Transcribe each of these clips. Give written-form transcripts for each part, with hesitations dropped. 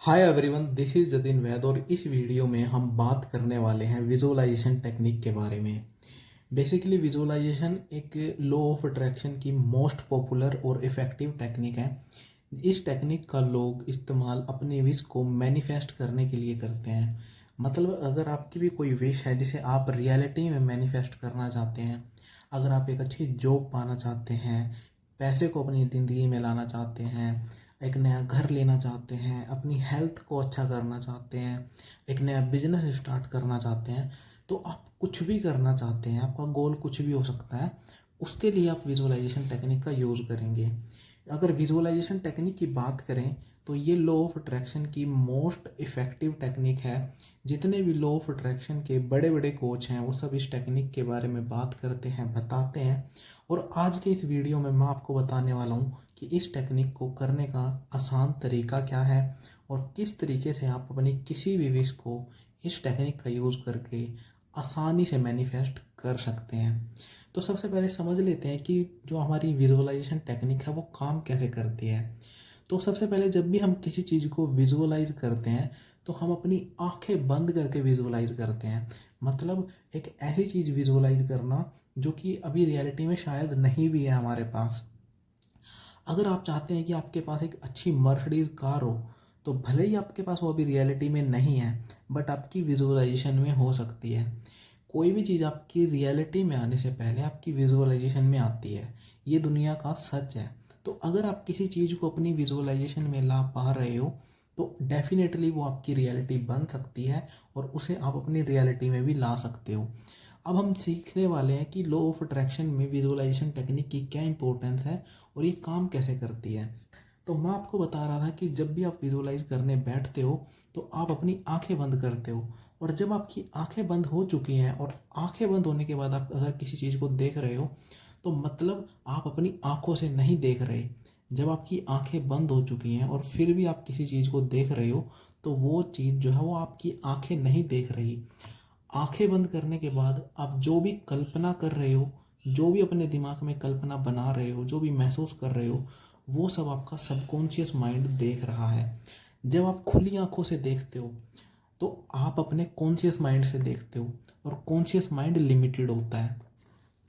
Hi everyone, this is Jatin Vaid और इस video में हम बात करने वाले हैं विजुअलाइजेशन टेक्निक के बारे में। बेसिकली विजुअलाइजेशन एक लॉ ऑफ अट्रैक्शन की मोस्ट पॉपुलर और इफ़ेक्टिव टेक्निक है। इस टेक्निक का लोग इस्तेमाल अपनी विश को मैनिफेस्ट करने के लिए करते हैं। मतलब अगर आपकी भी कोई विश है जिसे आप रियलिटी में मैनिफेस्ट करना चाहते हैं, अगर आप एक अच्छी जॉब पाना चाहते हैं, पैसे को अपनी ज़िंदगी में लाना चाहते हैं, एक नया घर लेना चाहते हैं, अपनी हेल्थ को अच्छा करना चाहते हैं, एक नया बिजनेस स्टार्ट करना चाहते हैं, तो आप कुछ भी करना चाहते हैं, आपका गोल कुछ भी हो सकता है, उसके लिए आप विजुअलाइजेशन टेक्निक का यूज़ करेंगे। अगर विजुअलाइजेशन टेक्निक की बात करें तो ये लॉ ऑफ अट्रैक्शन की मोस्ट इफ़ेक्टिव टेक्निक है। जितने भी लॉ ऑफ अट्रैक्शन के बड़े बड़े कोच हैं वो सब इस टेक्निक के बारे में बात करते हैं, बताते हैं। और आज के इस वीडियो में मैं आपको बताने वाला हूँ कि इस टेक्निक को करने का आसान तरीका क्या है और किस तरीके से आप अपनी किसी भी विश को इस टेक्निक का यूज़ करके आसानी से मैनिफेस्ट कर सकते हैं। तो सबसे पहले समझ लेते हैं कि जो हमारी विजुअलाइजेशन टेक्निक है वो काम कैसे करती है। तो सबसे पहले जब भी हम किसी चीज़ को विजुअलाइज करते हैं तो हम अपनी आंखें बंद करके विजुअलाइज करते हैं। मतलब एक ऐसी चीज़ विजुअलाइज करना जो कि अभी रियलिटी में शायद नहीं भी है हमारे पास। अगर आप चाहते हैं कि आपके पास एक अच्छी मर्सिडीज़ कार हो, तो भले ही आपके पास वो अभी रियलिटी में नहीं है, बट आपकी विजुअलाइजेशन में हो सकती है। कोई भी चीज़ आपकी रियलिटी में आने से पहले आपकी विजुअलाइजेशन में आती है, ये दुनिया का सच है। तो अगर आप किसी चीज़ को अपनी विजुअलाइजेशन में ला पा रहे हो तो डेफिनेटली वो आपकी रियलिटी बन सकती है और उसे आप अपनी रियलिटी में भी ला सकते हो। अब हम सीखने वाले हैं कि लॉ ऑफ अट्रैक्शन में विजुअलाइजेशन टेक्निक की क्या इंपॉर्टेंस है और ये काम कैसे करती है। तो मैं आपको बता रहा था कि जब भी आप विजुअलाइज करने बैठते हो तो आप अपनी आंखें बंद करते हो, और जब आपकी आंखें बंद हो चुकी हैं और आंखें बंद होने के बाद आप अगर किसी चीज़ को देख रहे हो तो मतलब आप अपनी आंखों से नहीं देख रहे। जब आपकी आंखें बंद हो चुकी हैं और फिर भी आप किसी चीज़ को देख रहे हो तो वो चीज़ जो है वो आपकी आंखें नहीं देख रही। आंखें बंद करने के बाद आप जो भी कल्पना कर रहे हो, जो भी अपने दिमाग में कल्पना बना रहे हो, जो भी महसूस कर रहे हो, वो सब आपका सबकॉन्शियस माइंड देख रहा है। जब आप खुली आंखों से देखते हो तो आप अपने कॉन्शियस माइंड से देखते हो, और कॉन्शियस माइंड लिमिटेड होता है।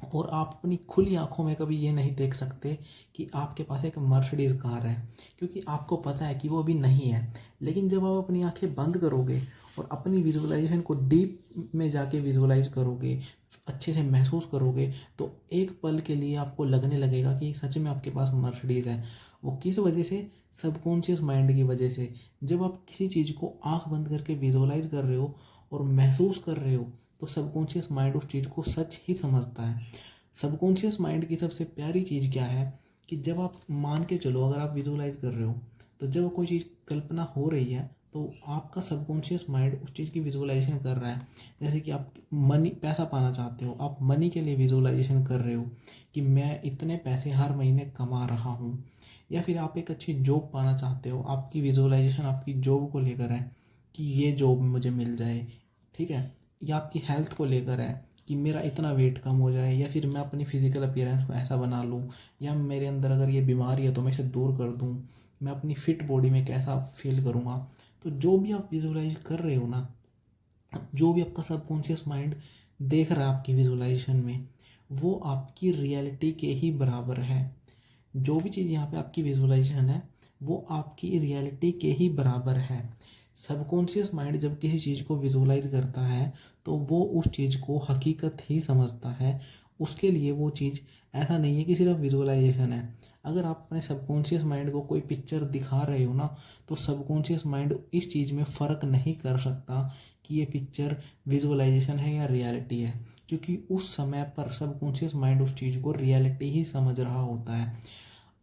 और आप अपनी खुली आंखों में कभी ये नहीं देख सकते कि आपके पास एक मर्सिडीज़ कार है, क्योंकि आपको पता है कि वो अभी नहीं है। लेकिन जब आप अपनी आंखें बंद करोगे और अपनी विजुअलाइजेशन को डीप में जाके विजुअलाइज करोगे, अच्छे से महसूस करोगे, तो एक पल के लिए आपको लगने लगेगा कि सच में आपके पास मर्सिडीज़ है। वो किस वजह से? सबकॉन्शियस माइंड की वजह से। जब आप किसी चीज़ को आंख बंद करके विजुअलाइज कर रहे हो और महसूस कर रहे हो तो सबकॉन्शियस माइंड उस चीज़ को सच ही समझता है। सबकॉन्शियस माइंड की सबसे प्यारी चीज़ क्या है कि जब आप मान के चलो, अगर आप विजुअलाइज कर रहे हो तो जब कोई चीज़ कल्पना हो रही है तो आपका सबकॉन्शियस माइंड उस चीज़ की विजुअलाइजेशन कर रहा है। जैसे कि आप मनी, पैसा पाना चाहते हो, आप मनी के लिए विजुअलाइजेशन कर रहे हो कि मैं इतने पैसे हर महीने कमा रहा हूँ। या फिर आप एक अच्छी जॉब पाना चाहते हो, आपकी विजुअलाइजेशन आपकी जॉब को लेकर है कि ये जॉब मुझे मिल जाए, ठीक है। या आपकी हेल्थ को लेकर है कि मेरा इतना वेट कम हो जाए, या फिर मैं अपनी फिजिकल अपीयरेंस को ऐसा बना लूँ, या मेरे अंदर अगर ये बीमारी है तो मैं इसे दूर कर दूँ, मैं अपनी फिट बॉडी में कैसा फील करूँगा। तो जो भी आप विजुअलाइज कर रहे हो ना, जो भी आपका सबकॉन्शियस माइंड देख रहा है आपकी विजुअलाइजेशन में, वो आपकी रियलिटी के ही बराबर है। जो भी चीज़ यहाँ पे आपकी विजुअलाइजेशन है वो आपकी रियलिटी के ही बराबर है। सबकॉन्शियस माइंड जब किसी चीज़ को विजुअलाइज करता है तो वो उस चीज़ को हकीकत ही समझता है। उसके लिए वो चीज़ ऐसा नहीं है कि सिर्फ विजुअलाइजेशन है। अगर आप अपने सबकॉन्शियस माइंड को कोई पिक्चर दिखा रहे हो ना, तो सबकॉन्शियस माइंड इस चीज़ में फ़र्क नहीं कर सकता कि ये पिक्चर विजुअलाइजेशन है या रियलिटी है, क्योंकि उस समय पर सबकॉन्शियस माइंड उस चीज़ को रियलिटी ही समझ रहा होता है।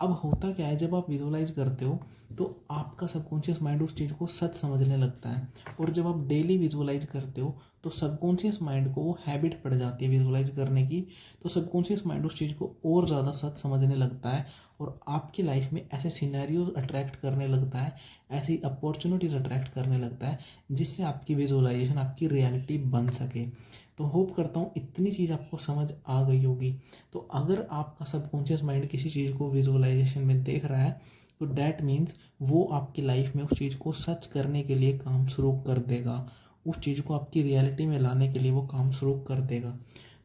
अब होता क्या है, जब आप विजुअलाइज करते हो तो आपका सबकॉन्शियस माइंड उस चीज़ को सच समझने लगता है, और जब आप डेली विजुअलाइज करते हो तो सबकॉन्शियस माइंड को वो हैबिट पड़ जाती है विजुअलाइज करने की। तो सबकॉन्शियस माइंड उस चीज़ को और ज़्यादा सच समझने लगता है और आपकी लाइफ में ऐसे सिनेरियोज अट्रैक्ट करने लगता है, ऐसी अपॉर्चुनिटीज़ अट्रैक्ट करने लगता है जिससे आपकी विजुअलाइजेशन आपकी रियलिटी बन सके। तो होप करता हूँ इतनी चीज़ आपको समझ आ गई होगी। तो अगर आपका सबकॉन्शियस माइंड किसी चीज़ को विजुअलाइजेशन में देख रहा है तो डैट मीन्स वो आपकी लाइफ में उस चीज़ को सच करने के लिए काम शुरू कर देगा, उस चीज़ को आपकी रियलिटी में लाने के लिए वो काम शुरू कर देगा।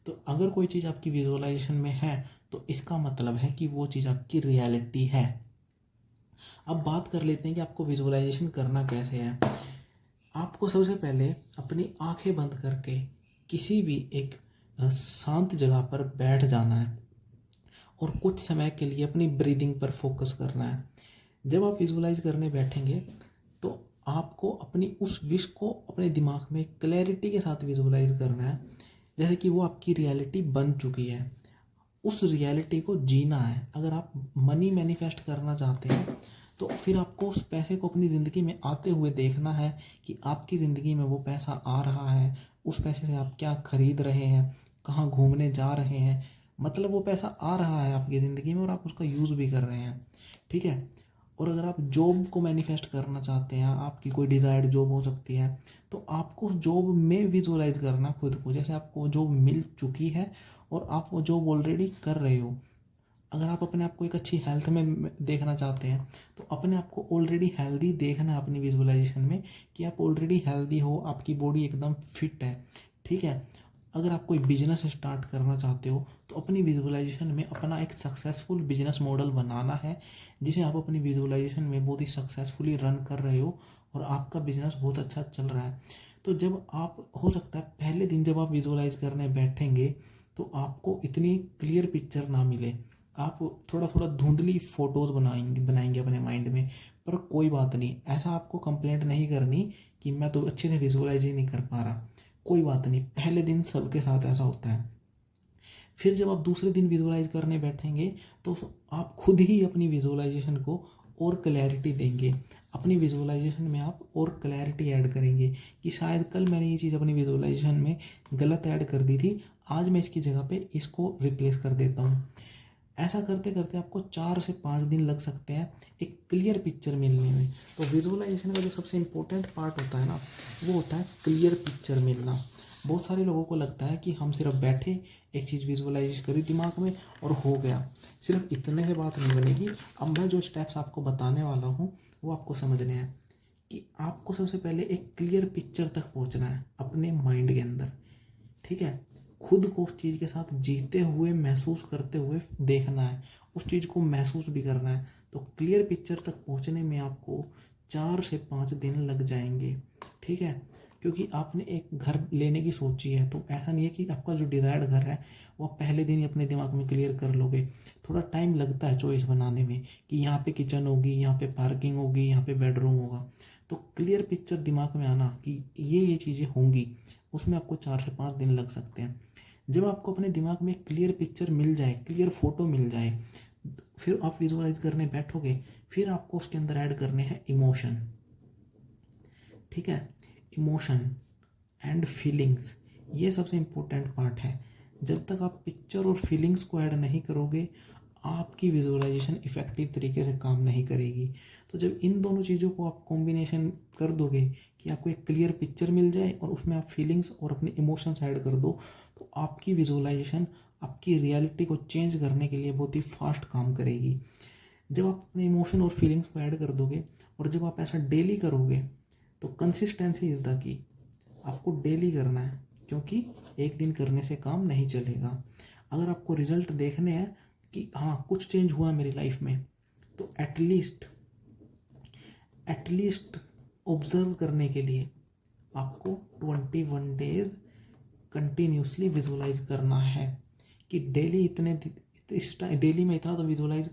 तो अगर कोई चीज़ आपकी विजुअलाइजेशन में है तो इसका मतलब है कि वो चीज़ आपकी रियलिटी है। अब बात कर लेते हैं कि आपको विजुअलाइजेशन करना कैसे है। आपको सबसे पहले अपनी आंखें बंद करके किसी भी एक शांत जगह पर बैठ जाना है और कुछ समय के लिए अपनी ब्रीदिंग पर फोकस करना है। जब आप विजुअलाइज करने बैठेंगे तो आपको अपनी उस विश को अपने दिमाग में क्लैरिटी के साथ विजुअलाइज करना है, जैसे कि वो आपकी रियलिटी बन चुकी है। उस रियलिटी को जीना है। अगर आप मनी मैनिफेस्ट करना चाहते हैं तो फिर आपको उस पैसे को अपनी ज़िंदगी में आते हुए देखना है कि आपकी ज़िंदगी में वो पैसा आ रहा है, उस पैसे से आप क्या खरीद रहे हैं, कहाँ घूमने जा रहे हैं, मतलब वो पैसा आ रहा है आपकी ज़िंदगी में और आप उसका यूज़ भी कर रहे हैं। ठीक है। और अगर आप जॉब को मैनिफेस्ट करना चाहते हैं, आपकी कोई डिज़ायर्ड जॉब हो सकती है, तो आपको उस जॉब में विजुअलाइज करना खुद को, जैसे आपको वो जॉब मिल चुकी है और आप वो जॉब ऑलरेडी कर रहे हो। अगर आप अपने आप को एक अच्छी हेल्थ में देखना चाहते हैं तो अपने आप को ऑलरेडी हेल्दी देखना है अपनी विजुअलाइजेशन में, कि आप ऑलरेडी हेल्दी हो, आपकी बॉडी एकदम फिट है। ठीक है। अगर आप कोई बिजनेस स्टार्ट करना चाहते हो तो अपनी विजुअलाइजेशन में अपना एक सक्सेसफुल बिजनेस मॉडल बनाना है, जिसे आप अपनी विजुअलाइजेशन में बहुत ही सक्सेसफुली रन कर रहे हो और आपका बिजनेस बहुत अच्छा चल रहा है। तो जब आप, हो सकता है पहले दिन जब आप विजुअलाइज करने बैठेंगे तो आपको इतनी क्लियर पिक्चर ना मिले, आप थोड़ा थोड़ा धुंधली फ़ोटोज़ बनाएंगे अपने माइंड में। पर कोई बात नहीं, ऐसा आपको कंप्लेंट नहीं करनी कि मैं तो अच्छे से विजुअलाइज ही नहीं कर पा रहा। कोई बात नहीं, पहले दिन सबके साथ ऐसा होता है। फिर जब आप दूसरे दिन विजुअलाइज करने बैठेंगे तो आप खुद ही अपनी विजुअलाइजेशन को और क्लैरिटी देंगे। अपनी विजुअलाइजेशन में आप और क्लैरिटी ऐड करेंगे कि शायद कल मैंने ये चीज़ अपनी विजुअलाइजेशन में गलत ऐड कर दी थी, आज मैं इसकी जगह पे इसको रिप्लेस कर देता हूँ। ऐसा करते करते आपको 4 से 5 दिन लग सकते हैं एक क्लियर पिक्चर मिलने में। तो विजुअलाइजेशन का जो सबसे इम्पोर्टेंट पार्ट होता है ना, वो होता है क्लियर पिक्चर मिलना। बहुत सारे लोगों को लगता है कि हम सिर्फ बैठे, एक चीज़ विजुअलाइज करी दिमाग में और हो गया। सिर्फ इतने से बात नहीं बनेगी। अब मैं जो स्टेप्स आपको बताने वाला हूँ वो आपको समझने हैं कि आपको सबसे पहले एक क्लियर पिक्चर तक पहुँचना है अपने माइंड के अंदर। ठीक है। खुद को उस चीज़ के साथ जीते हुए, महसूस करते हुए देखना है, उस चीज़ को महसूस भी करना है। तो क्लियर पिक्चर तक पहुंचने में आपको 4 से 5 दिन लग जाएंगे। ठीक है। क्योंकि आपने एक घर लेने की सोची है तो ऐसा नहीं है कि आपका जो डिज़ायर्ड घर है वो आप पहले दिन ही अपने दिमाग में क्लियर कर लोगे। थोड़ा टाइम लगता है चॉइस बनाने में कि यहाँ पे किचन होगी, यहाँ पे पार्किंग होगी, यहाँ पे बेडरूम होगा। तो क्लियर पिक्चर दिमाग में आना कि ये चीज़ें होंगी, उसमें आपको 4 से 5 दिन लग सकते हैं। जब आपको अपने दिमाग में क्लियर पिक्चर मिल जाए, क्लियर फोटो मिल जाए, फिर आप विजुअलाइज करने बैठोगे। फिर आपको उसके अंदर ऐड करने हैं इमोशन। ठीक है। इमोशन एंड फीलिंग्स, ये सबसे इम्पोर्टेंट पार्ट है। जब तक आप पिक्चर और फीलिंग्स को ऐड नहीं करोगे आपकी विजुअलाइजेशन इफ़ेक्टिव तरीके से काम नहीं करेगी। तो जब इन दोनों चीज़ों को आप कॉम्बिनेशन कर दोगे कि आपको एक क्लियर पिक्चर मिल जाए और उसमें आप फीलिंग्स और अपने इमोशंस ऐड कर दो, तो आपकी विजुअलाइजेशन आपकी रियलिटी को चेंज करने के लिए बहुत ही फास्ट काम करेगी। जब आप अपने इमोशन और फीलिंग्स को ऐड कर दोगे और जब आप ऐसा डेली करोगे तो कंसिस्टेंसी इज़ द की। आपको डेली करना है, क्योंकि एक दिन करने से काम नहीं चलेगा। अगर आपको रिजल्ट देखने हैं कि हाँ कुछ चेंज हुआ मेरी लाइफ में, तो एटलीस्ट ऑब्जर्व करने के लिए आपको 21 डेज कंटिन्यूसली विजुअलाइज करना है कि डेली मैं इतना तो विजुअलाइज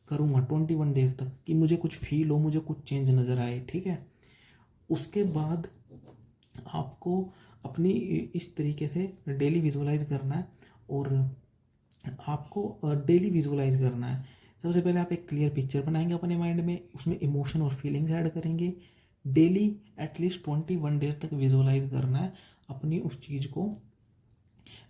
करूँगा 21 डेज तक कि मुझे कुछ फील हो, मुझे कुछ चेंज नज़र आए। ठीक है। उसके बाद आपको अपनी इस तरीके से डेली विजुअलाइज करना है और आपको डेली विजुअलाइज करना है। सबसे पहले आप एक क्लियर पिक्चर बनाएंगे अपने माइंड में, उसमें इमोशन और फीलिंग्स ऐड करेंगे। डेली एटलीस्ट 21 डेज तक विजुअलाइज करना है अपनी उस चीज़ को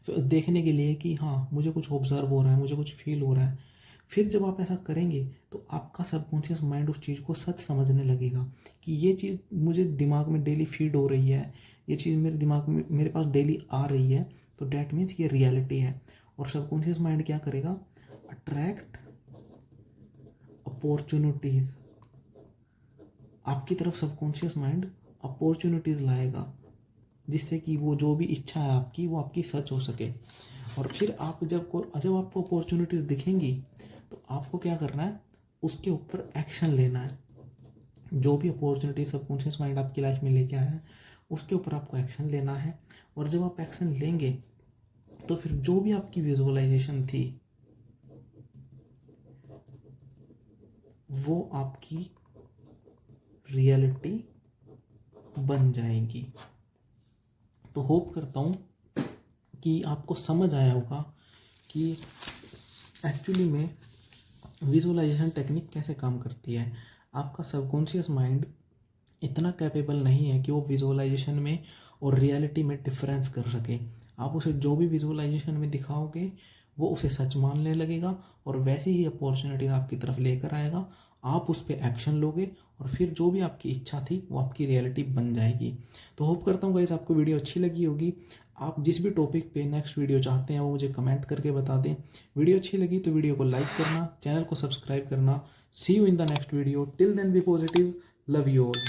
देखने के लिए कि हाँ मुझे कुछ ऑब्जर्व हो रहा है, मुझे कुछ फील हो रहा है। फिर जब आप ऐसा करेंगे तो आपका सबकॉन्शियस माइंड उस चीज़ को सच समझने लगेगा कि ये चीज़ मुझे दिमाग में डेली फीड हो रही है, ये चीज़ मेरे दिमाग में मेरे पास डेली आ रही है, तो डैट मीन्स ये रियलिटी है। और सबकॉन्शियस माइंड क्या करेगा, अट्रैक्ट अपॉर्चुनिटीज़, आपकी तरफ सबकॉन्शियस माइंड अपॉर्चुनिटीज़ लाएगा जिससे कि वो जो भी इच्छा है आपकी वो आपकी सच हो सके। और फिर आप जब आपको अपॉर्चुनिटीज़ दिखेंगी तो आपको क्या करना है, उसके ऊपर एक्शन लेना है। जो भी अपॉर्चुनिटी सबकॉन्शियस माइंड आपकी लाइफ में लेके आया है उसके ऊपर आपको एक्शन लेना है। और जब आप एक्शन लेंगे तो फिर जो भी आपकी विजुअलाइजेशन थी वो आपकी रियलिटी बन जाएगी। तो होप करता हूँ कि आपको समझ आया होगा कि एक्चुअली में विजुअलाइजेशन टेक्निक कैसे काम करती है। आपका सबकॉन्शियस माइंड इतना कैपेबल नहीं है कि वो विजुअलाइजेशन में और रियलिटी में डिफरेंस कर सके। आप उसे जो भी विजुअलाइजेशन में दिखाओगे वो उसे सच मानने लगेगा और वैसी ही अपॉर्चुनिटीज आपकी तरफ लेकर आएगा। आप उस पर एक्शन लोगे और फिर जो भी आपकी इच्छा थी वो आपकी रियलिटी बन जाएगी। तो होप करता हूँ गाइस आपको वीडियो अच्छी लगी होगी। आप जिस भी टॉपिक पे नेक्स्ट वीडियो चाहते हैं वो मुझे कमेंट करके बता दें। वीडियो अच्छी लगी तो वीडियो को लाइक करना, चैनल को सब्सक्राइब करना। See you in the next video. Till then be positive. Love you all.